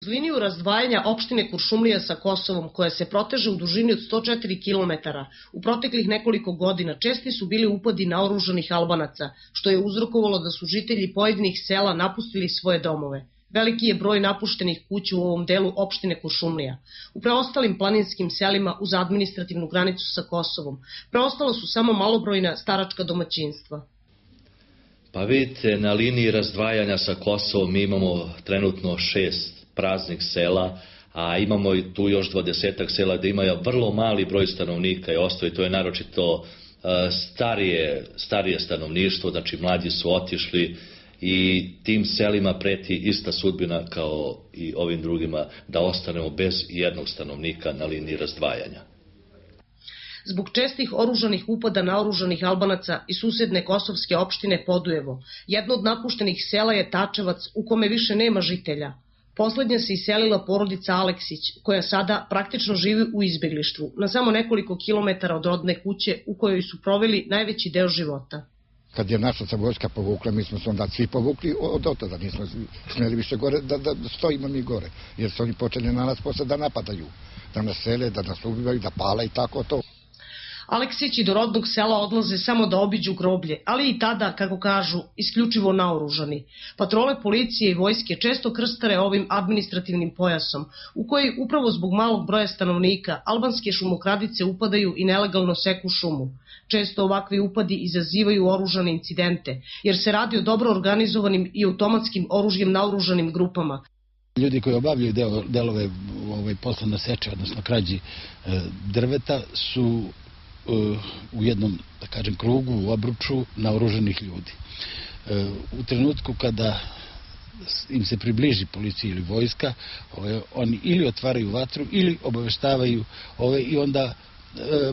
Uz liniju razdvajanja opštine Kuršumlija sa Kosovom, koja se proteže u dužini od 104 km, u proteklih nekoliko godina česti su bili upadi naoružanih Albanaca, što je uzrokovalo da su žitelji pojedinih sela napustili svoje domove. Veliki je broj napuštenih kuća u ovom delu opštine Kuršumlija. U preostalim planinskim selima uz administrativnu granicu sa Kosovom preostala su samo malobrojna staračka domaćinstva. Pa vidite, na liniji razdvajanja sa Kosovom mi imamo trenutno 6 praznih sela, a imamo i tu još 20 sela gde imaju vrlo mali broj stanovnika i ostaje, to je naročito starije stanovništvo, znači mlađi su otišli i tim selima preti ista sudbina kao i ovim drugima, da ostanemo bez jednog stanovnika na liniji razdvajanja. Zbog čestih oružanih upada naoružanih Albanaca i susedne kosovske opštine Podujevo, jedno od napuštenih sela je Tačevac, u kome više nema žitelja. Poslednja se iselila porodica Aleksić, koja sada praktično živi u izbeglištvu, na samo nekoliko kilometara od rodne kuće u kojoj su proveli najveći deo života. Kad je naša se vojska povukla, mi smo se onda svi povukli od otada, nismo smeli više gore, da stojimo mi gore, jer su oni počeli na nas posle da napadaju, da nas sele, da nas ubivaju, da pala i tako to. Aleksići do rodnog sela odlaze samo da obiđu groblje, ali i tada, kako kažu, isključivo naoružani. Patrole policije i vojske često krstare ovim administrativnim pojasom, u koji upravo zbog malog broja stanovnika albanske šumokradice upadaju i nelegalno seku šumu. Često ovakvi upadi izazivaju oružane incidente, jer se radi o dobro organizovanim i automatskim oružjem naoružanim grupama. Ljudi koji obavljaju delove posla na seče, odnosno krađi drveta, su u jednom, da kažem, krugu, u obruču naoružanih ljudi. U trenutku kada im se približi policija ili vojska, oni ili otvaraju vatru ili obaveštavaju i onda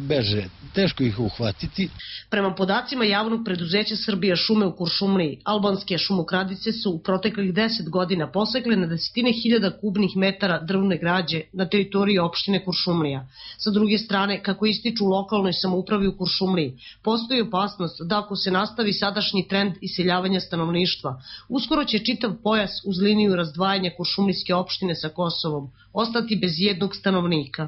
beže. Teško ih uhvatiti. Prema podacima javnog preduzeća Srbija šume u Kuršumliji, albanske šumokradice su u proteklih 10 godina posekle na desetine hiljada kubnih metara drvne građe na teritoriji opštine Kuršumlija. Sa druge strane, kako ističu u lokalnoj samoupravi u Kuršumliji, postoji opasnost da ako se nastavi sadašnji trend iseljavanja stanovništva, uskoro će čitav pojas uz liniju razdvajanja Kuršumlijske opštine sa Kosovom ostati bez jednog stanovnika.